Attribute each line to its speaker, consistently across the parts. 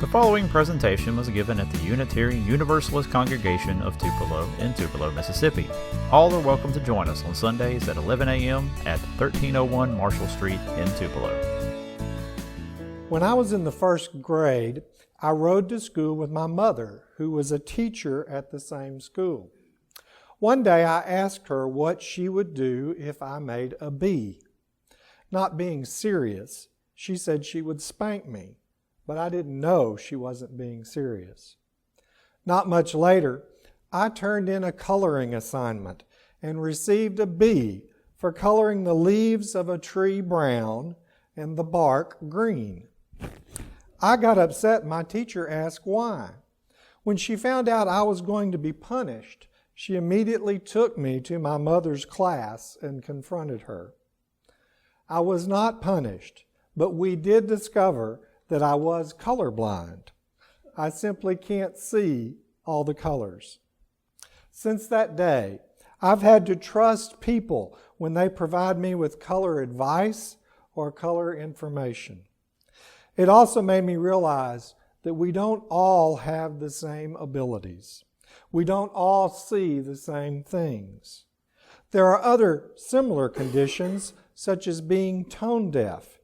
Speaker 1: The following presentation was given at the Unitarian Universalist congregation of Tupelo in Tupelo, Mississippi. All are welcome to join us on Sundays at 11 a.m. at 1301 Marshall Street in Tupelo.
Speaker 2: When I was in the first grade, I rode to school with my mother, who was a teacher at the same school. One day I asked her what she would do if I made a B. Not being serious, she said she would spank me, but I didn't know she wasn't being serious. Not much later, I turned in a coloring assignment and received a B for coloring the leaves of a tree brown and the bark green. I got upset and my teacher asked why. When she found out I was going to be punished, she immediately took me to my mother's class and confronted her. I was not punished, but we did discover that I was colorblind. I simply can't see all the colors. Since that day, I've had to trust people when they provide me with color advice or color information. It also made me realize that we don't all have the same abilities. We don't all see the same things. There are other similar conditions, such as being tone deaf.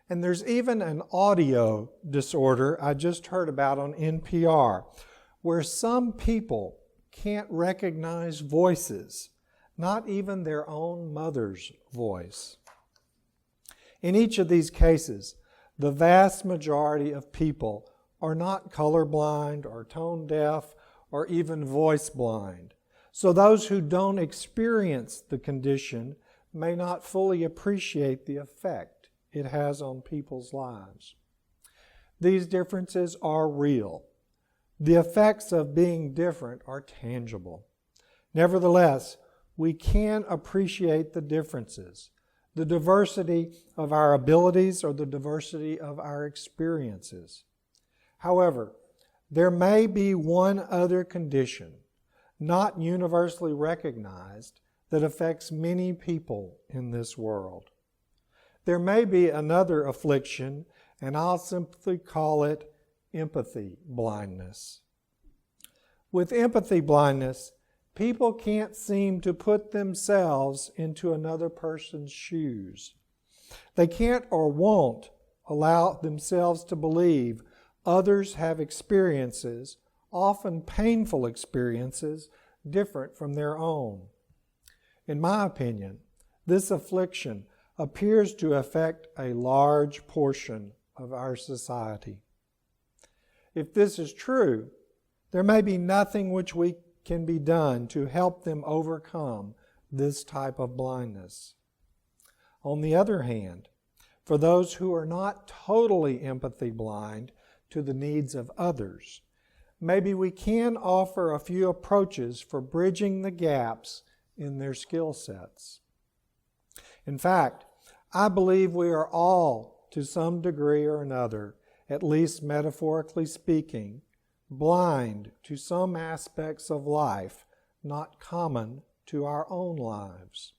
Speaker 2: And there's even an audio disorder I just heard about on NPR, where some people can't recognize voices, not even their own mother's voice. In each of these cases, the vast majority of people are not colorblind or tone deaf or even voice blind. So those who don't experience the condition may not fully appreciate the effect it has on people's lives. These differences are real. The effects of being different are tangible. Nevertheless, we can appreciate the differences, the diversity of our abilities or the diversity of our experiences. However, there may be one other condition, not universally recognized, that affects many people in this world. There may be another affliction, and I'll simply call it empathy blindness. With empathy blindness, people can't seem to put themselves into another person's shoes. They can't or won't allow themselves to believe others have experiences, often painful experiences, different from their own. In my opinion, this affliction appears to affect a large portion of our society. If this is true, there may be nothing which can be done to help them overcome this type of blindness. On the other hand, for those who are not totally empathy blind to the needs of others, maybe we can offer a few approaches for bridging the gaps in their skill sets. In fact, I believe we are all, to some degree or another, at least metaphorically speaking, blind to some aspects of life not common to our own lives.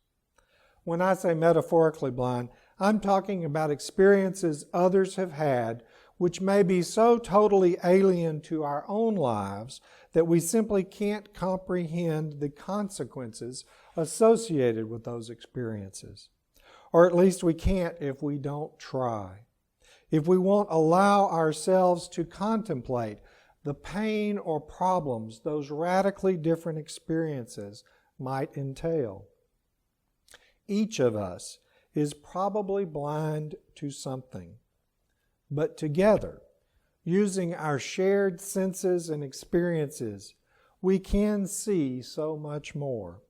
Speaker 2: When I say metaphorically blind, I'm talking about experiences others have had which may be so totally alien to our own lives that we simply can't comprehend the consequences associated with those experiences. Or at least we can't if we don't try. If we won't allow ourselves to contemplate the pain or problems those radically different experiences might entail. Each of us is probably blind to something, but together, using our shared senses and experiences, we can see so much more.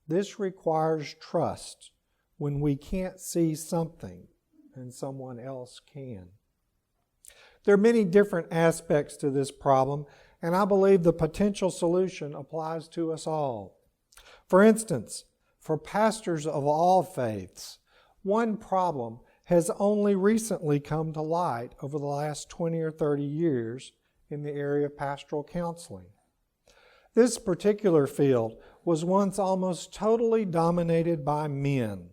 Speaker 2: This requires trust when we can't see something and someone else can. There are many different aspects to this problem, and I believe the potential solution applies to us all. For instance, for pastors of all faiths, one problem has only recently come to light over the last 20 or 30 years in the area of pastoral counseling. This particular field was once almost totally dominated by men,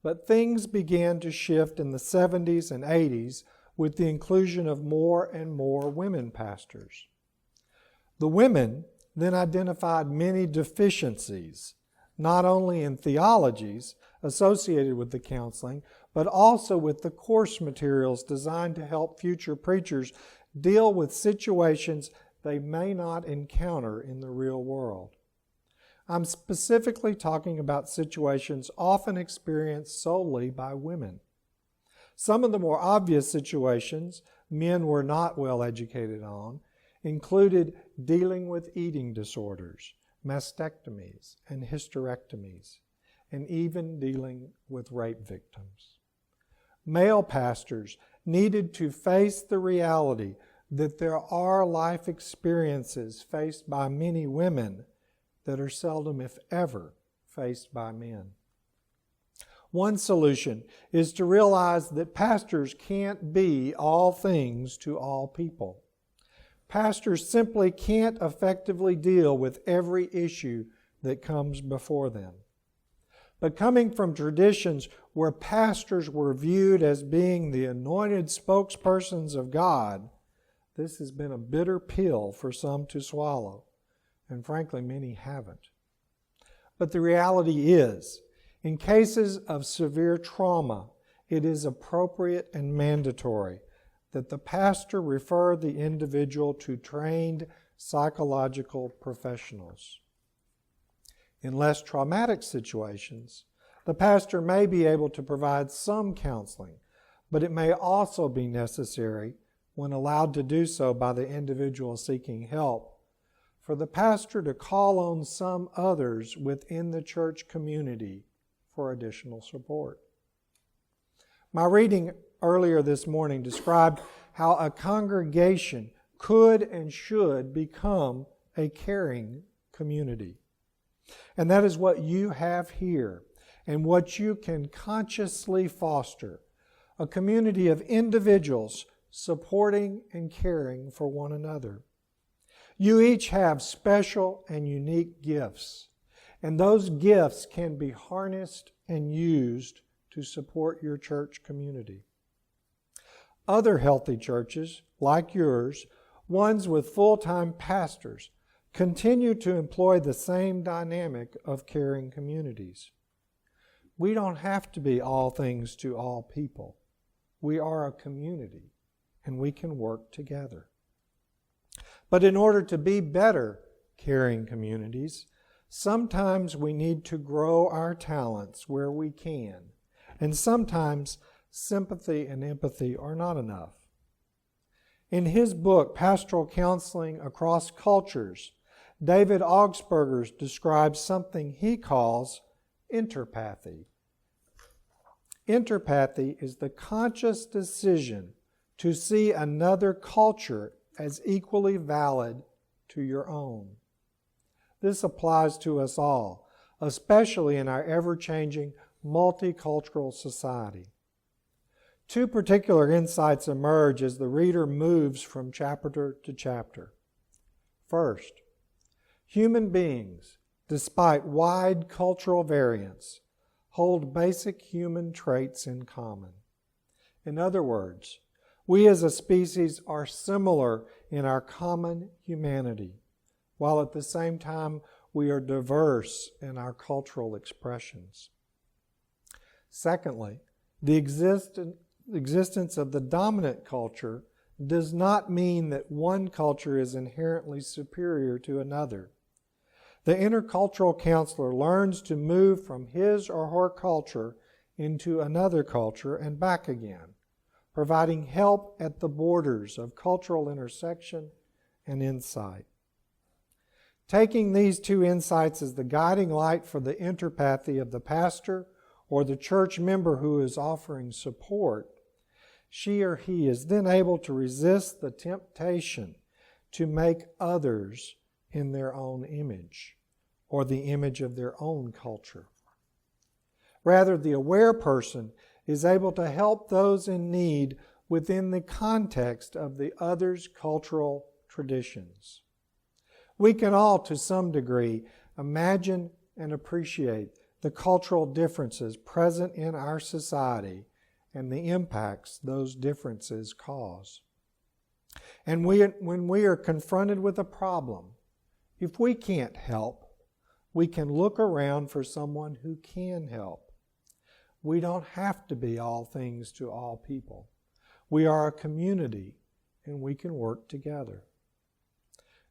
Speaker 2: but things began to shift in the 70s and 80s with the inclusion of more and more women pastors. The women then identified many deficiencies, not only in theologies associated with the counseling, but also with the course materials designed to help future preachers deal with situations they may not encounter in the real world. I'm specifically talking about situations often experienced solely by women. Some of the more obvious situations men were not well educated on included dealing with eating disorders, mastectomies, and hysterectomies, and even dealing with rape victims. Male pastors needed to face the reality that there are life experiences faced by many women that are seldom, if ever, faced by men. One solution is to realize that pastors can't be all things to all people. Pastors simply can't effectively deal with every issue that comes before them. But coming from traditions where pastors were viewed as being the anointed spokespersons of God, this has been a bitter pill for some to swallow, and frankly, many haven't. But the reality is, in cases of severe trauma, it is appropriate and mandatory that the pastor refer the individual to trained psychological professionals. In less traumatic situations, the pastor may be able to provide some counseling, but it may also be necessary, when allowed to do so by the individual seeking help, for the pastor to call on some others within the church community for additional support. My reading earlier this morning described how a congregation could and should become a caring community. And that is what you have here and what you can consciously foster, a community of individuals supporting and caring for one another. You each have special and unique gifts, and those gifts can be harnessed and used to support your church community. Other healthy churches, like yours, ones with full-time pastors, continue to employ the same dynamic of caring communities. We don't have to be all things to all people. We are a community, and we can work together. But in order to be better caring communities, sometimes we need to grow our talents where we can, and sometimes sympathy and empathy are not enough. In his book, Pastoral Counseling Across Cultures, David Augsburger describes something he calls interpathy. Interpathy is the conscious decision to see another culture as equally valid to your own. This applies to us all, especially in our ever-changing multicultural society. Two particular insights emerge as the reader moves from chapter to chapter. First, human beings, despite wide cultural variance, hold basic human traits in common. In other words, we as a species are similar in our common humanity, while at the same time we are diverse in our cultural expressions. Secondly, the existence of the dominant culture does not mean that one culture is inherently superior to another. The intercultural counselor learns to move from his or her culture into another culture and back again, providing help at the borders of cultural intersection and insight. Taking these two insights as the guiding light for the interpathy of the pastor or the church member who is offering support, she or he is then able to resist the temptation to make others in their own image or the image of their own culture. Rather, the aware person is able to help those in need within the context of the other's cultural traditions. We can all, to some degree, imagine and appreciate the cultural differences present in our society and the impacts those differences cause. And when we are confronted with a problem, if we can't help, we can look around for someone who can help. We don't have to be all things to all people. We are a community, and we can work together.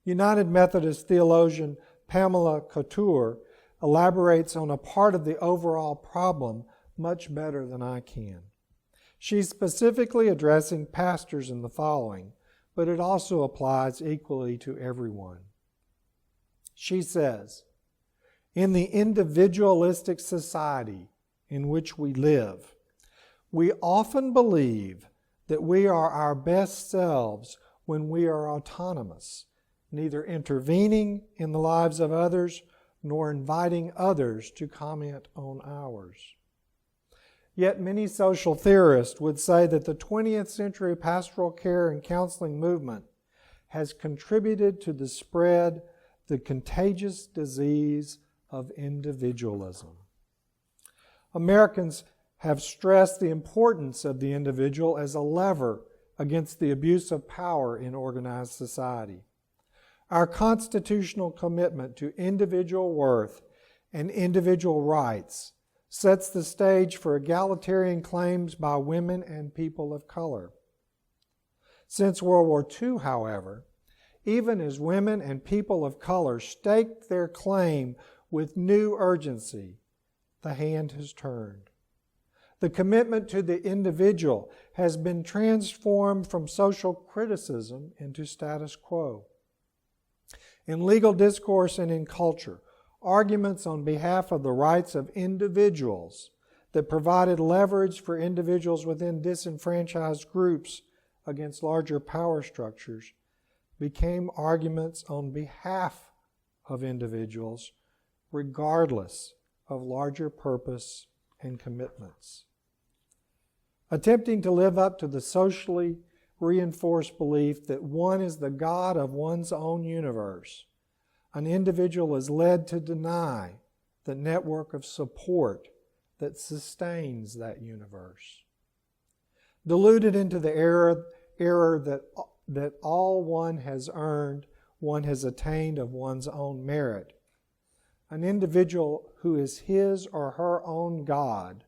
Speaker 2: United Methodist theologian Pamela Couture elaborates on a part of the overall problem much better than I can. She's specifically addressing pastors in the following, but it also applies equally to everyone. She says, in the individualistic society in which we live, we often believe that we are our best selves when we are autonomous, neither intervening in the lives of others nor inviting others to comment on ours. Yet many social theorists would say that the 20th century pastoral care and counseling movement has contributed to the spread the contagious disease of individualism. Americans have stressed the importance of the individual as a lever against the abuse of power in organized society. Our constitutional commitment to individual worth and individual rights sets the stage for egalitarian claims by women and people of color. Since World War II, however, even as women and people of color staked their claim with new urgency, the hand has turned. The commitment to the individual has been transformed from social criticism into status quo. In legal discourse and in culture, arguments on behalf of the rights of individuals that provided leverage for individuals within disenfranchised groups against larger power structures became arguments on behalf of individuals regardless of larger purpose and commitments. Attempting to live up to the socially reinforced belief that one is the God of one's own universe, an individual is led to deny the network of support that sustains that universe. Deluded into the error that all one has earned, one has attained of one's own merit, an individual who is his or her own God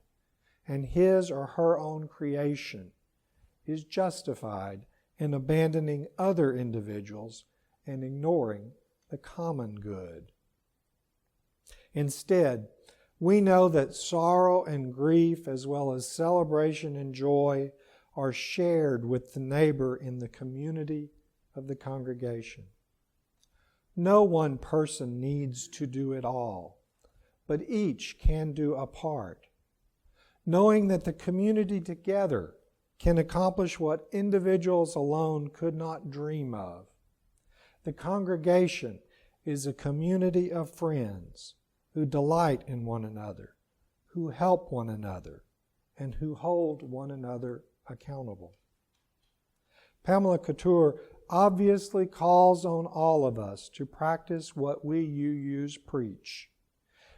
Speaker 2: and his or her own creation is justified in abandoning other individuals and ignoring the common good. Instead, we know that sorrow and grief, as well as celebration and joy, are shared with the neighbor in the community of the congregation. No one person needs to do it all, but each can do a part. Knowing that the community together can accomplish what individuals alone could not dream of. The congregation is a community of friends who delight in one another, who help one another, and who hold one another accountable. Pamela Couture obviously calls on all of us to practice what we UUs preach.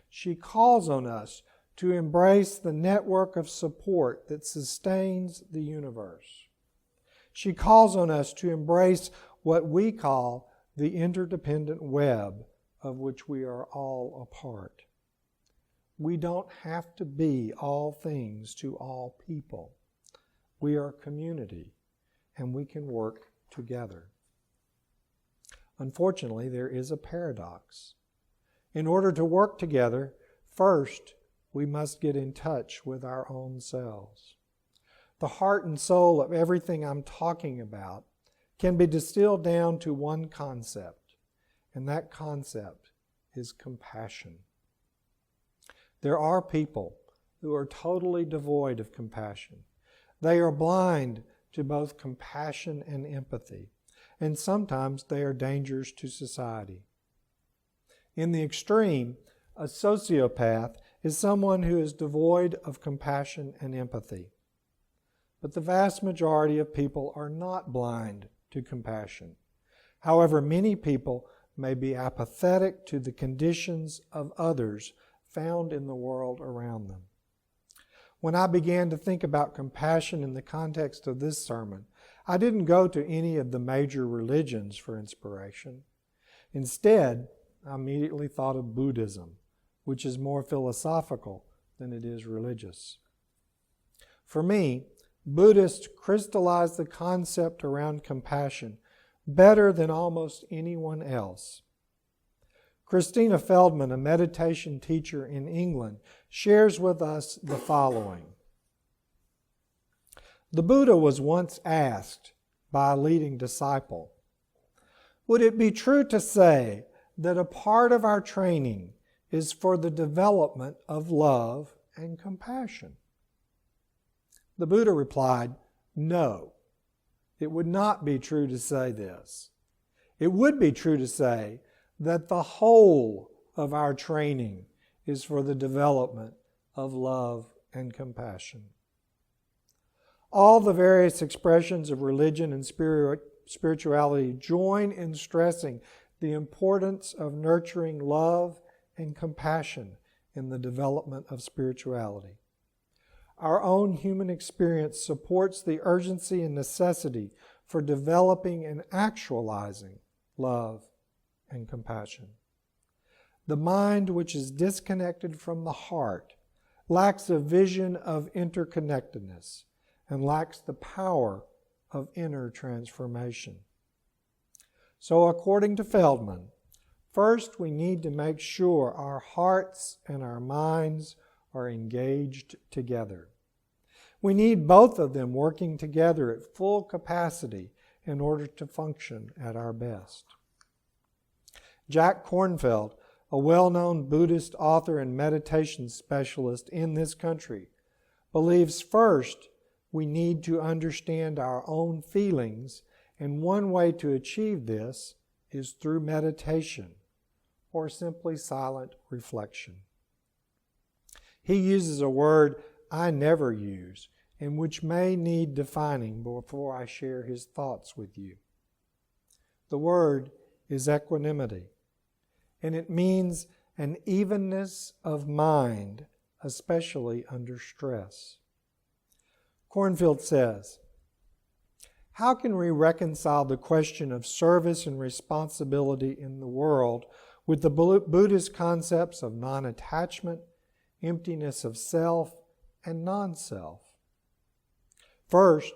Speaker 2: She calls on us to embrace the network of support that sustains the universe. She calls on us to embrace what we call the interdependent web of which we are all a part. We don't have to be all things to all people. We are a community, and we can work together. Unfortunately, there is a paradox. In order to work together, first, we must get in touch with our own selves. The heart and soul of everything I'm talking about can be distilled down to one concept, and that concept is compassion. There are people who are totally devoid of compassion. They are blind to both compassion and empathy, and sometimes they are dangers to society. In the extreme, a sociopath is someone who is devoid of compassion and empathy. But the vast majority of people are not blind to compassion. However, many people may be apathetic to the conditions of others found in the world around them. When I began to think about compassion in the context of this sermon, I didn't go to any of the major religions for inspiration. Instead, I immediately thought of Buddhism, which is more philosophical than it is religious. For me, Buddhists crystallize the concept around compassion better than almost anyone else. Christina Feldman, a meditation teacher in England, shares with us the following. The Buddha was once asked by a leading disciple, "Would it be true to say that a part of our training is for the development of love and compassion?" The Buddha replied, "No, it would not be true to say this. It would be true to say that the whole of our training is for the development of love and compassion." All the various expressions of religion and spirituality join in stressing the importance of nurturing love and compassion in the development of spirituality. Our own human experience supports the urgency and necessity for developing and actualizing love and compassion. The mind, which is disconnected from the heart, lacks a vision of interconnectedness and lacks the power of inner transformation. So, according to Feldman, first we need to make sure our hearts and our minds are engaged together. We need both of them working together at full capacity in order to function at our best. Jack Kornfield, a well-known Buddhist author and meditation specialist in this country, believes first we need to understand our own feelings, and one way to achieve this is through meditation or simply silent reflection. He uses a word I never use and which may need defining before I share his thoughts with you. The word is equanimity, and it means an evenness of mind, especially under stress. Kornfield says, "How can we reconcile the question of service and responsibility in the world with the Buddhist concepts of non-attachment, emptiness of self, and non-self? First,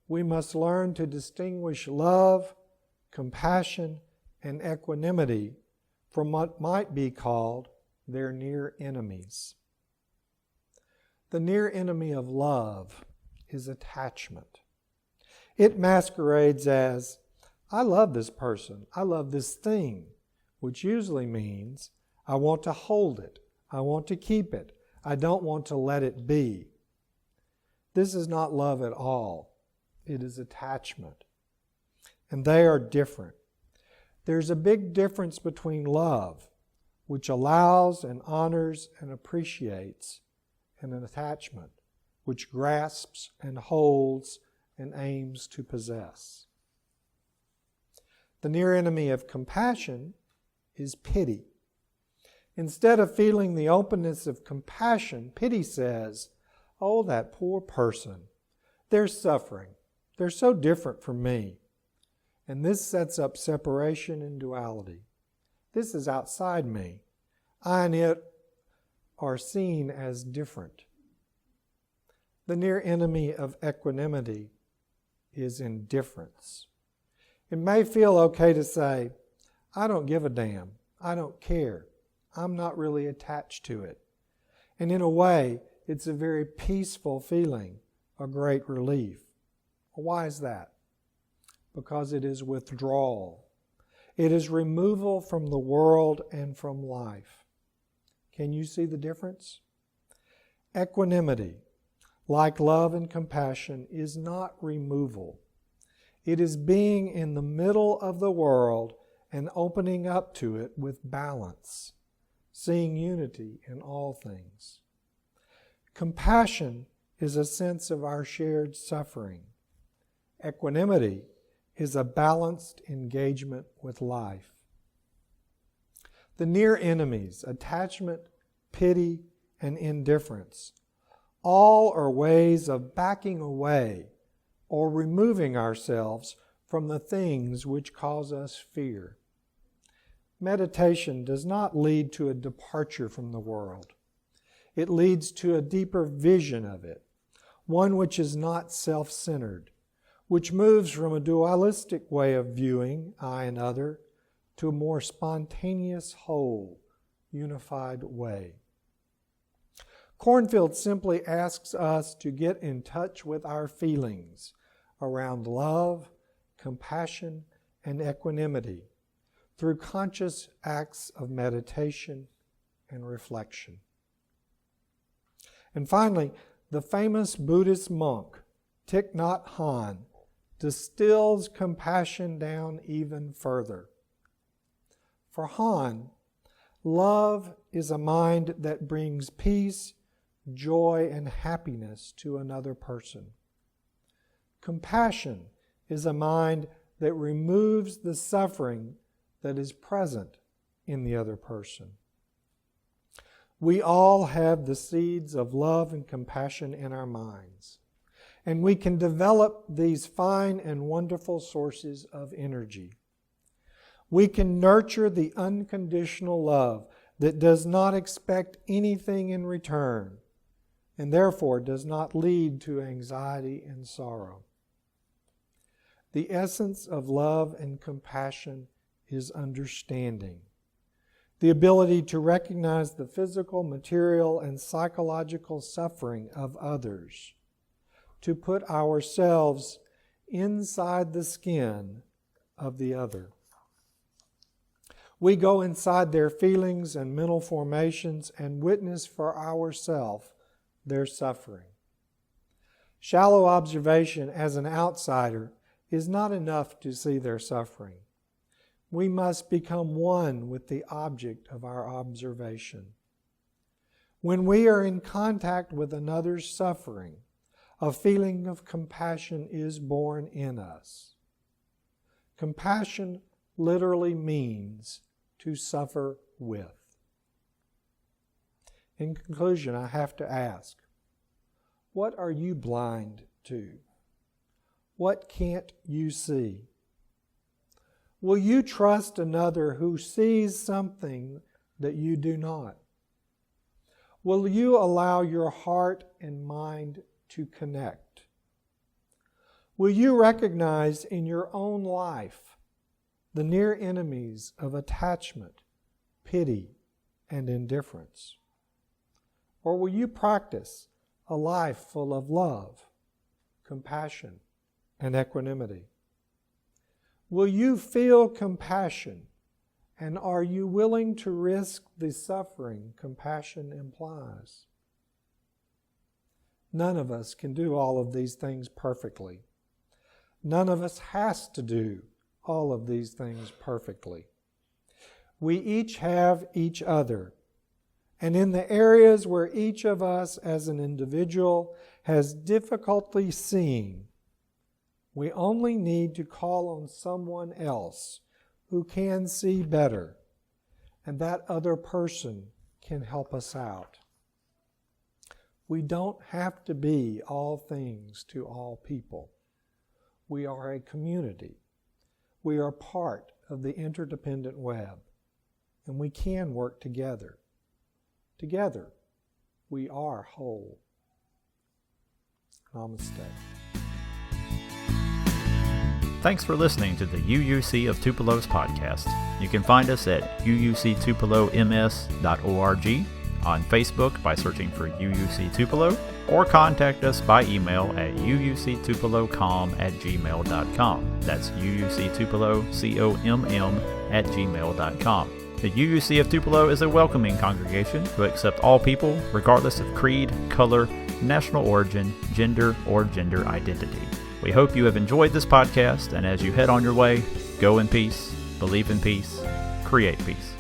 Speaker 2: we must learn to distinguish love, compassion, and equanimity from what might be called their near enemies. The near enemy of love is attachment. It masquerades as, I love this person, I love this thing, which usually means I want to hold it, I want to keep it, I don't want to let it be. This is not love at all. It is attachment. And they are different. There's a big difference between love, which allows and honors and appreciates, and an attachment, which grasps and holds and aims to possess. The near enemy of compassion is pity. Instead of feeling the openness of compassion, pity says, oh, that poor person, they're suffering. They're so different from me. And this sets up separation and duality. This is outside me. I and it are seen as different. The near enemy of equanimity is indifference. It may feel okay to say, I don't give a damn. I don't care. I'm not really attached to it. And in a way, it's a very peaceful feeling, a great relief. Why is that? Because it is withdrawal. It is removal from the world and from life. Can you see the difference? Equanimity, like love and compassion, is not removal. It is being in the middle of the world and opening up to it with balance, seeing unity in all things. Compassion is a sense of our shared suffering. Equanimity is a balanced engagement with life. The near enemies, attachment, pity, and indifference, all are ways of backing away or removing ourselves from the things which cause us fear. Meditation does not lead to a departure from the world. It leads to a deeper vision of it, one which is not self-centered, which moves from a dualistic way of viewing I and other to a more spontaneous, whole, unified way. Cornfield simply asks us to get in touch with our feelings around love, compassion, and equanimity through conscious acts of meditation and reflection. And finally, the famous Buddhist monk, Thich Nhat Hanh, distills compassion down even further. For Hanh, love is a mind that brings peace, joy, and happiness to another person. Compassion is a mind that removes the suffering that is present in the other person. We all have the seeds of love and compassion in our minds, and we can develop these fine and wonderful sources of energy. We can nurture the unconditional love that does not expect anything in return, and therefore does not lead to anxiety and sorrow. The essence of love and compassion is understanding, the ability to recognize the physical, material, and psychological suffering of others, to put ourselves inside the skin of the other. We go inside their feelings and mental formations and witness for ourselves their suffering. Shallow observation as an outsider is not enough to see their suffering. We must become one with the object of our observation. When we are in contact with another's suffering, a feeling of compassion is born in us. Compassion literally means to suffer with. In conclusion, I have to ask, what are you blind to? What can't you see? Will you trust another who sees something that you do not? Will you allow your heart and mind to connect? Will you recognize in your own life the near enemies of attachment, pity, and indifference? Or will you practice a life full of love, compassion, and equanimity? Will you feel compassion, and are you willing to risk the suffering compassion implies? None of us can do all of these things perfectly. None of us has to do all of these things perfectly. We each have each other. And in the areas where each of us as an individual has difficulty seeing, we only need to call on someone else who can see better, and that other person can help us out. We don't have to be all things to all people. We are a community. We are part of the interdependent web, and we can work together. Together, we are whole. Namaste.
Speaker 1: Thanks for listening to the UUC of Tupelo's podcast. You can find us at uuctupeloms.org, on Facebook by searching for UUC Tupelo, or contact us by email at uuctupelocom@gmail.com. That's uuctupelocom@gmail.com. The UUC of Tupelo is a welcoming congregation who accept all people, regardless of creed, color, national origin, gender, or gender identity. We hope you have enjoyed this podcast, and as you head on your way, go in peace, believe in peace, create peace.